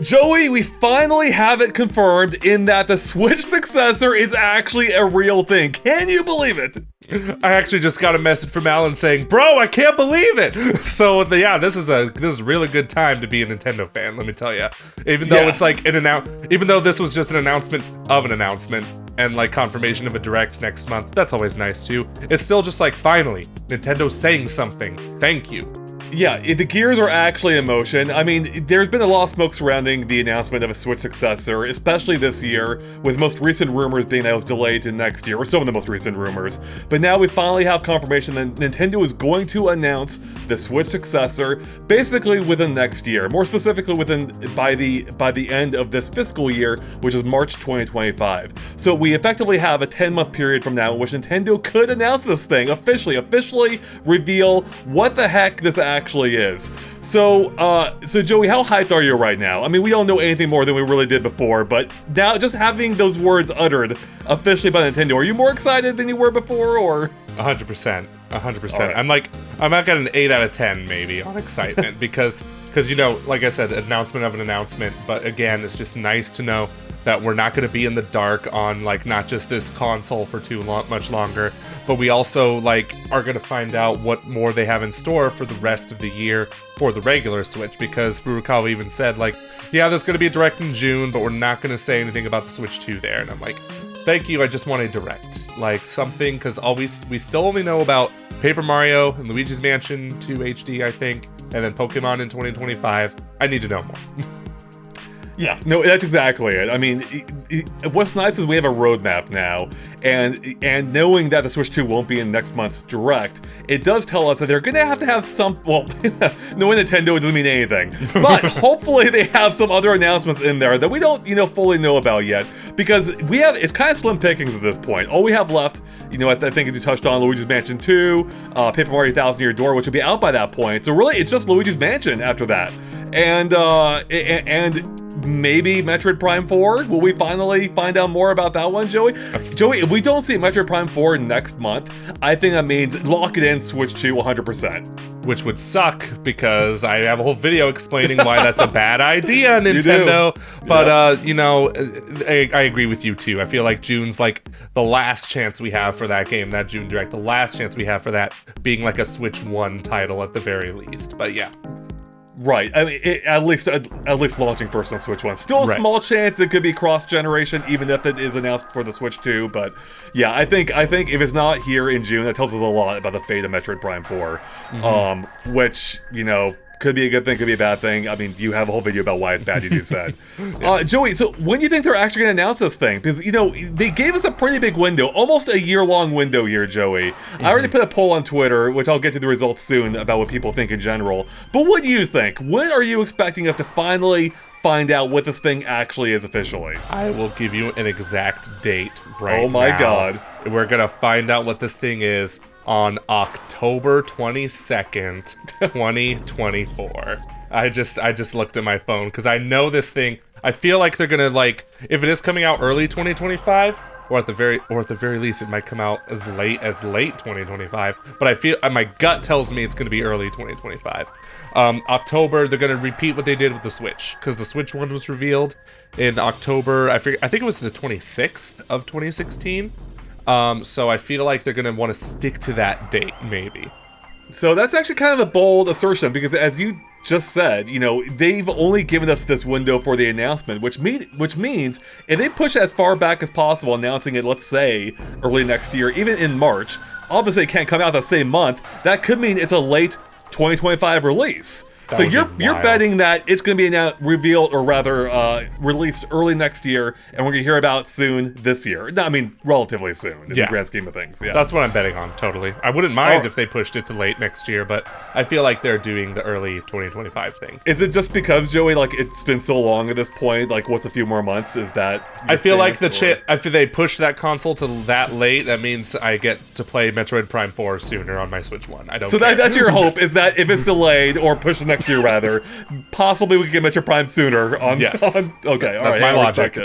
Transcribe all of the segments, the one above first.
Joey, we finally have it confirmed in that the Switch successor is actually a real thing. Can you believe it? I actually just got a message from Alan saying, "Bro, I can't believe it." So yeah, this is a really good time to be a Nintendo fan. Let me tell you. Even though it's like even though this was just an announcement of an announcement and like confirmation of a direct next month, that's always nice too. It's still just like finally Nintendo's saying something. Thank you. Yeah, the gears are actually in motion. I mean, there's been a lot of smoke surrounding the announcement of a Switch successor, especially this year, with most recent rumors being that it was delayed to next year, or some of the most recent rumors. But now we finally have confirmation that Nintendo is going to announce the Switch successor basically within next year. More specifically, by the end of this fiscal year, which is March 2025. So we effectively have a 10-month period from now in which Nintendo could announce this thing officially reveal what the heck this actually is. So Joey, how hyped are you right now? I mean, we don't know anything more than we really did before, but now just having those words uttered officially by Nintendo, are you more excited than you were before, or? 100%. Right. I'm at an 8 out of 10 maybe on excitement because you know, like I said, announcement of an announcement, but again, it's just nice to know that we're not going to be in the dark on like not just this console for much longer, but we also like are going to find out what more they have in store for the rest of the year for the regular Switch, because Furukawa even said like, yeah, there's going to be a direct in June, but we're not going to say anything about the Switch 2 there. And I'm like, thank you, I just want a direct, like something, because we still only know about Paper Mario and Luigi's Mansion 2 HD, I think, and then Pokemon in 2025. I need to know more. Yeah, no, that's exactly it. I mean, what's nice is we have a roadmap now, and knowing that the Switch 2 won't be in next month's Direct, it does tell us that they're going to have some, well, knowing Nintendo, it doesn't mean anything, but hopefully they have some other announcements in there that we don't, fully know about yet, because it's kind of slim pickings at this point. All we have left, I think as you touched on, Luigi's Mansion 2, Paper Mario Thousand Year Door, which will be out by that point, so really, it's just Luigi's Mansion after that, and maybe Metroid Prime 4? Will we finally find out more about that one, Joey? Joey, if we don't see Metroid Prime 4 next month, I think that means lock it in, Switch 2 100%. Which would suck, because I have a whole video explaining why that's a bad idea, Nintendo. But, I agree with you, too. I feel like June's like the last chance we have for that game, that June Direct, the last chance we have for that being like a Switch 1 title at the very least. But yeah. Right. I mean, at least launching first on Switch 1. Still a small chance it could be cross-generation, even if it is announced for the Switch 2. But yeah, I think if it's not here in June, that tells us a lot about the fate of Metroid Prime 4. Which, could be a good thing, could be a bad thing. I mean, you have a whole video about why it's bad, you said. Joey, so when do you think they're actually going to announce this thing? Because, they gave us a pretty big window, almost a year-long window here, Joey. I already put a poll on Twitter, which I'll get to the results soon, about what people think in general. But what do you think? When are you expecting us to finally find out what this thing actually is officially? I will give you an exact date right now. Oh my god. We're going to find out what this thing is on October 22nd, 2024. I just looked at my phone because I know this thing. I feel like they're gonna if it is coming out early 2025, or at the very least it might come out as late 2025. But I feel my gut tells me it's gonna be early 2025. October, they're gonna repeat what they did with the Switch, because the Switch one was revealed in October. I think it was the 26th of 2016. So I feel like they're going to want to stick to that date, maybe. So that's actually kind of a bold assertion, because as you just said, they've only given us this window for the announcement, which means if they push as far back as possible, announcing it, let's say, early next year, even in March, obviously it can't come out the same month, that could mean it's a late 2025 release. So you're betting that it's going to be revealed, or rather released early next year, and we're going to hear about it soon this year. No, I mean, relatively soon in the grand scheme of things. Yeah, that's what I'm betting on, totally. I wouldn't mind if they pushed it to late next year, but I feel like they're doing the early 2025 thing. Is it just because, Joey, it's been so long at this point, what's a few more months? Is that I feel like if they push that console to that late, that means I get to play Metroid Prime 4 sooner on my Switch 1. I don't care. So that's your hope, is that if it's delayed, or pushed to next year rather, possibly we can get Metroid Prime sooner. Yes. Okay, all right. That's my logic.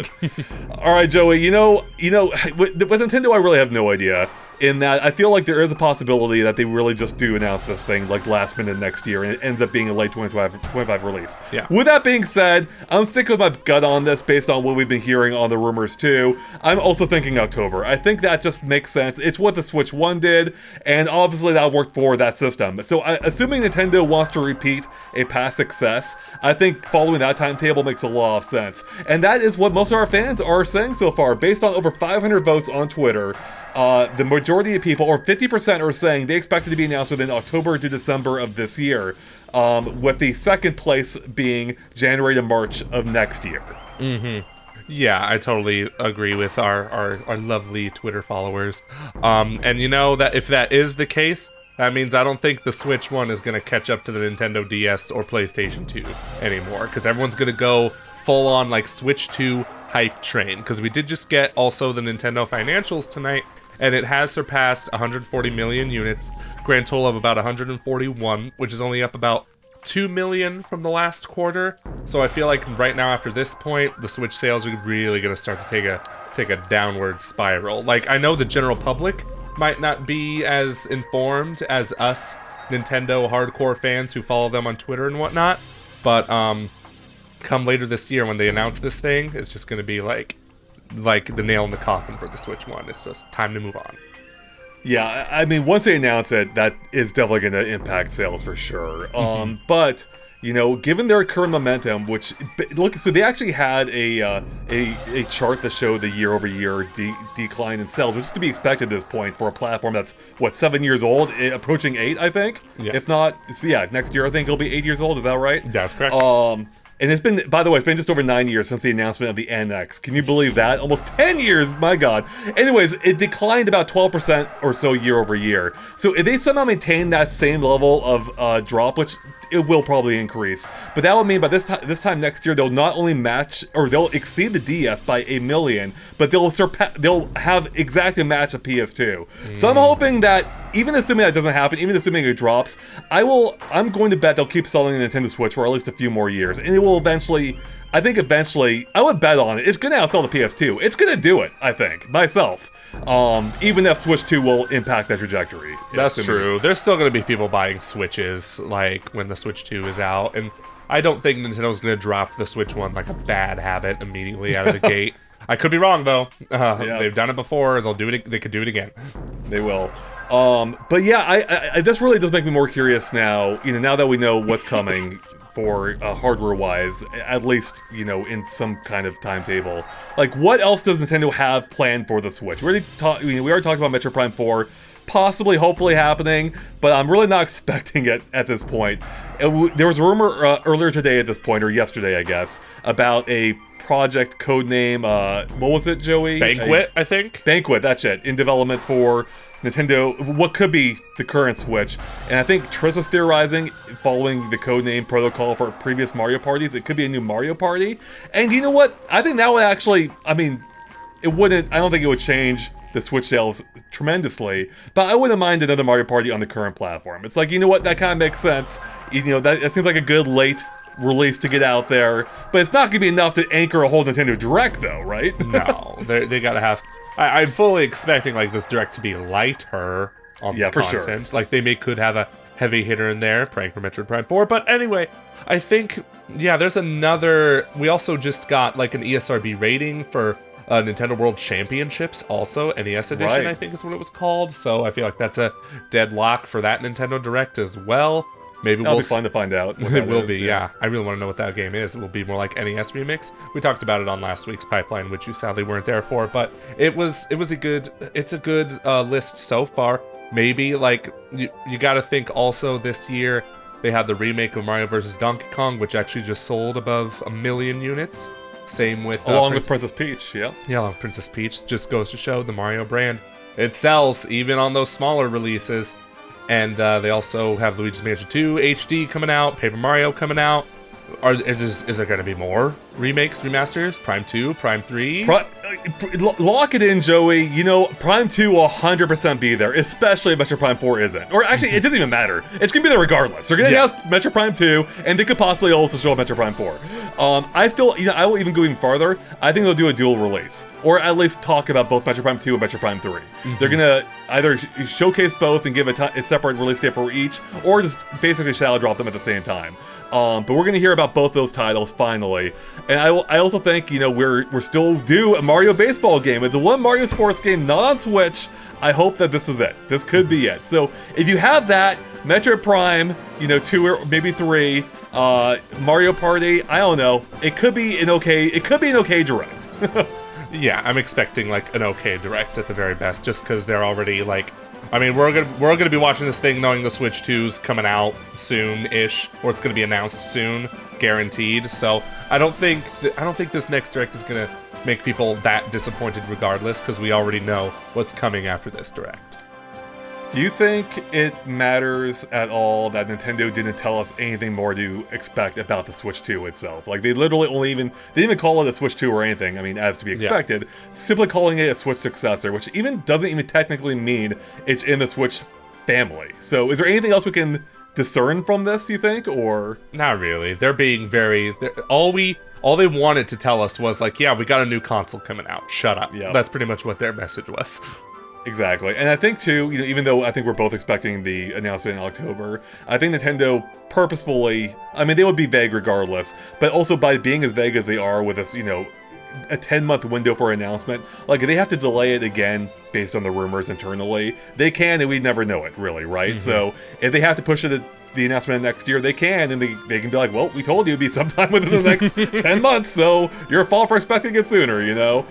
All right, Joey, with Nintendo, I really have no idea. in that I feel like there is a possibility that they really just do announce this thing like last minute next year, and it ends up being a late 2025 release. Yeah. With that being said, I'm sticking with my gut on this based on what we've been hearing on the rumors too. I'm also thinking October. I think that just makes sense. It's what the Switch 1 did, and obviously that worked for that system. So assuming Nintendo wants to repeat a past success, I think following that timetable makes a lot of sense. And that is what most of our fans are saying so far. Based on over 500 votes on Twitter, the majority of people, or 50%, are saying they expect it to be announced within October to December of this year, with the second place being January to March of next year. Yeah, I totally agree with our lovely Twitter followers. And you know that if that is the case, that means I don't think the Switch 1 is going to catch up to the Nintendo DS or PlayStation 2 anymore, because everyone's going to go full on like Switch 2 hype train, because we did just get also the Nintendo financials tonight, and it has surpassed 140 million units, grand total of about 141, which is only up about 2 million from the last quarter. So I feel like right now after this point, the Switch sales are really going to start to take a downward spiral. Like, I know the general public might not be as informed as us Nintendo hardcore fans who follow them on Twitter and whatnot, but come later this year when they announce this thing, it's just going to be like the nail in the coffin for the Switch 1. It's just time to move on. Yeah, I mean, once they announce it, that is definitely going to impact sales for sure. But you know, given their current momentum, which look, so they actually had a chart that showed the year-over-year decline in sales, which is to be expected at this point for a platform that's what, 7 years old, approaching 8, I think. Yeah. If not, so yeah, next year I think it'll be 8 years old. Is that right? That's correct. And it's been, by the way, it's been just over 9 years since the announcement of the NX. Can you believe that? Almost 10 years, my god. Anyways, it declined about 12% or so year over year. So if they somehow maintain that same level of drop, which it will probably increase, but that would mean by this time next year, they'll not only match, or they'll exceed the DS by 1 million, but they'll have exactly a match of PS2. So I'm hoping that, even assuming that doesn't happen, even assuming it drops, I'm going to bet they'll keep selling the Nintendo Switch for at least a few more years, and it will eventually, I would bet on it. It's going to outsell the PS2. It's going to do it, I think, myself. Even if Switch 2 will impact that trajectory. That's true. There's still going to be people buying Switches, like, when the Switch 2 is out, and I don't think Nintendo's going to drop the Switch 1 like a bad habit immediately out of the gate. I could be wrong, though. Yeah. They've done it before. They'll do it. They could do it again. They will. But yeah, I this really does make me more curious now, you know, now that we know what's coming for hardware-wise, at least, you know, in some kind of timetable. Like, what else does Nintendo have planned for the Switch? We already talked about Metro Prime 4, possibly, hopefully happening, but I'm really not expecting it at this point. There was a rumor earlier today at this point, or yesterday, I guess, about a project codename, what was it, Joey? Banquet, I think? Banquet, that's it, in development for Nintendo, what could be the current Switch. And I think Triss was theorizing, following the codename protocol for previous Mario parties, it could be a new Mario Party. And you know what? I think that would actually, I mean, I don't think it would change the Switch sales tremendously, but I wouldn't mind another Mario Party on the current platform. It's like, you know what? That kind of makes sense. You know, that seems like a good late release to get out there, but it's not going to be enough to anchor a whole Nintendo Direct, though, right? No, they gotta have. I'm fully expecting like this Direct to be lighter on the content. Sure. Like they could have a heavy hitter in there, praying for Metroid Prime 4. But anyway, I think there's another. We also just got like an ESRB rating for Nintendo World Championships, also NES edition, right. I think is what it was called. So I feel like that's a deadlock for that Nintendo Direct as well. Maybe It'll be fun to find out. It will be, yeah. I really want to know what that game is. It will be more like NES Remix. We talked about it on last week's Pipeline, which you sadly weren't there for, but it's a good list so far. Maybe like you got to think also this year they had the remake of Mario vs. Donkey Kong, which actually just sold above 1 million units. Same with along with Princess Peach, yeah. Yeah, along with Princess Peach. Just goes to show the Mario brand. It sells even on those smaller releases. And they also have Luigi's Mansion 2 HD coming out, Paper Mario coming out. Is there going to be more remakes, remasters? Prime 2, Prime 3? Lock it in, Joey. You know, Prime 2 will 100% be there, especially if Metro Prime 4 isn't. Or actually, it doesn't even matter. It's going to be there regardless. They're going to announce Metro Prime 2, and they could possibly also show Metro Prime 4. I will even go even farther. I think they'll do a dual release, or at least talk about both Metro Prime 2 and Metro Prime 3. They're going to either showcase both and give a separate release date for each, or just basically shadow drop them at the same time. But we're going to hear about both those titles finally. And I also think, you know, we're still due a Mario baseball game. It's a one Mario sports game, not on Switch. I hope that this is it. This could be it. So if you have that, Metro Prime, you know, 2 or maybe 3, Mario Party, I don't know. It could be an okay direct. Yeah, I'm expecting like an okay direct at the very best, just because they're already like, I mean, we're gonna be watching this thing knowing the Switch 2's coming out soon-ish, or it's gonna be announced soon, guaranteed. So I don't think this next direct is gonna make people that disappointed regardless, because we already know what's coming after this direct. Do you think it matters at all that Nintendo didn't tell us anything more to expect about the Switch 2 itself? Like, they literally they didn't even call it a Switch 2 or anything, I mean, as to be expected. Simply calling it a Switch successor, which doesn't even technically mean it's in the Switch family. So is there anything else we can discern from this, you think, or? Not really. They're being very... All they wanted to tell us was like, yeah, we got a new console coming out. Shut up. Yep. That's pretty much what their message was. Exactly, and I think too, you know, even though I think we're both expecting the announcement in October, I think Nintendo purposefully, I mean, they would be vague regardless, but also by being as vague as they are with this, you know, a 10-month window for announcement, like, if they have to delay it again based on the rumors internally, they can, and we'd never know it, really, right? So, if they have to push it the announcement next year, they can, and they can be like, well, we told you it'd be sometime within the next 10 months, so your fault for expecting it sooner, you know?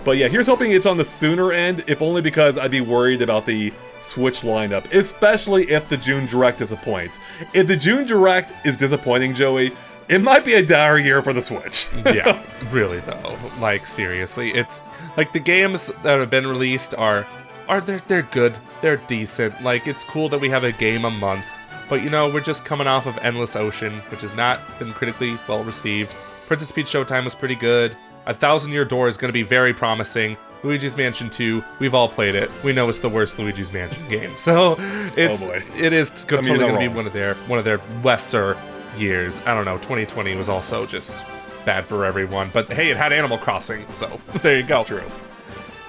But yeah, here's hoping it's on the sooner end, if only because I'd be worried about the Switch lineup, especially if the June Direct disappoints. If the June Direct is disappointing, Joey, it might be a dour year for the Switch. Yeah, really though. Like, seriously, it's like the games that have been released they're good, they're decent. Like, it's cool that we have a game a month, but you know, we're just coming off of Endless Ocean, which has not been critically well received. Princess Peach Showtime was pretty good. A Thousand Year Door is going to be very promising. Luigi's Mansion 2, we've all played it. We know it's the worst Luigi's Mansion game. So it is totally going to be one of their lesser years. I don't know. 2020 was also just bad for everyone. But hey, it had Animal Crossing, so there you go. That's true.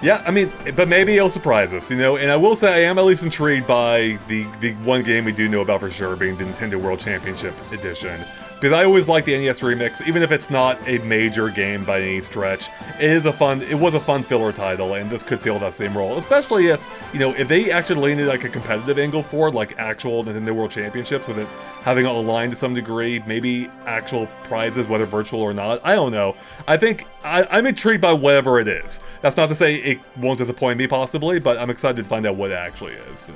Yeah, I mean, but maybe it'll surprise us, you know. And I will say I am at least intrigued by the one game we do know about for sure, being the Nintendo World Championship Edition. Because I always like the NES Remix, even if it's not a major game by any stretch. It was a fun filler title, and this could fill that same role. Especially if, you know, if they actually leaned in like a competitive angle for it, like actual Nintendo World Championships, with it having it online to some degree, maybe actual prizes, whether virtual or not. I don't know. I think I'm intrigued by whatever it is. That's not to say it won't disappoint me possibly, but I'm excited to find out what it actually is. So,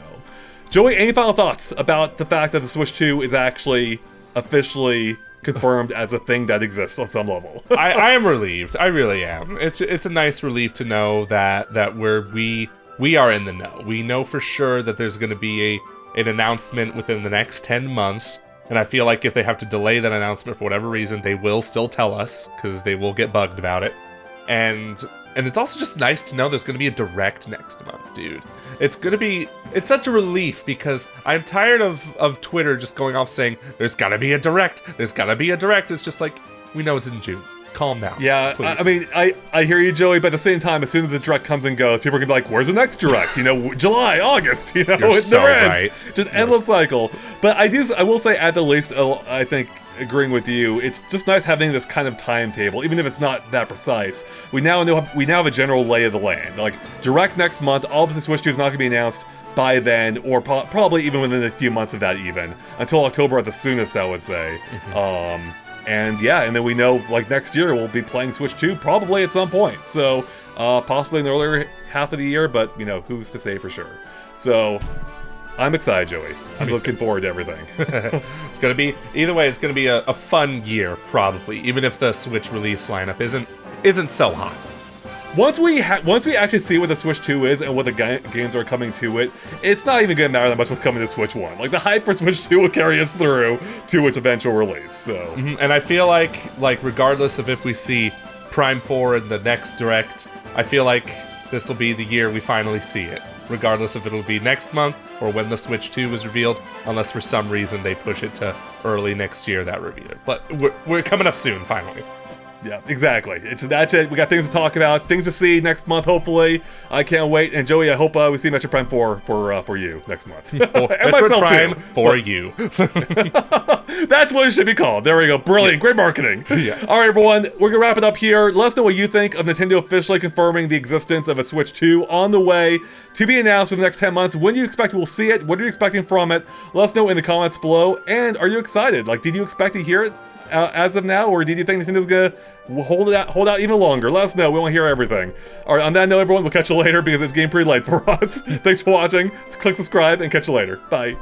Joey, any final thoughts about the fact that the Switch 2 is actually officially confirmed as a thing that exists on some level? I am relieved. I really am. It's a nice relief to know that we are in the know. We know for sure that there's going to be an announcement within the next 10 months, and I feel like if they have to delay that announcement for whatever reason, they will still tell us, because they will get bugged about it. And it's also just nice to know there's going to be a direct next month, dude. It's such a relief, because I'm tired of Twitter just going off saying, there's got to be a direct, there's got to be a direct. It's just like, we know it's in June. Calm down. Yeah, I mean, I hear you, Joey, but at the same time, as soon as the direct comes and goes, people are going to be like, where's the next direct? You know, July, August, you know, it never ends. Right. Just endless cycle. But I will say, at the least, I think, agreeing with you, it's just nice having this kind of timetable, even if it's not that precise. We now have a general lay of the land. Like, direct next month, obviously Switch 2 is not going to be announced by then, or probably even within a few months of that even, until October at the soonest, I would say. And yeah, and then we know, like, next year we'll be playing Switch 2 probably at some point. So, possibly in the earlier half of the year, but, you know, who's to say for sure. So, I'm excited, Joey. I'm looking forward to everything. It's going to be, either way, it's going to be a fun year, probably, even if the Switch release lineup isn't so hot. once we actually see what the Switch 2 is and what the games are coming to it, it's not even gonna matter that much what's coming to Switch 1. Like, the hype for Switch 2 will carry us through to its eventual release, so. And I feel like regardless of if we see Prime 4 in the next Direct, I feel like this will be the year we finally see it. Regardless if it'll be next month or when the Switch 2 was revealed, unless for some reason they push it to early next year, that reveal. But we're coming up soon, finally. Yeah, exactly. That's it. We got things to talk about, things to see next month, hopefully. I can't wait. And Joey, I hope we see Metroid Prime 4 for you next month. And Metroid Prime too, for you. That's what it should be called. There we go. Brilliant. Great marketing. Yes. All right, everyone. We're going to wrap it up here. Let us know what you think of Nintendo officially confirming the existence of a Switch 2 on the way to be announced in the next 10 months. When do you expect we'll see it? What are you expecting from it? Let us know in the comments below. And are you excited? Like, did you expect to hear it as of now, or did you think Nintendo's gonna hold out even longer? Let us know. We want to hear everything. All right, on that note, everyone, we'll catch you later because it's getting pretty late for us. Thanks for watching. Click subscribe and catch you later. Bye.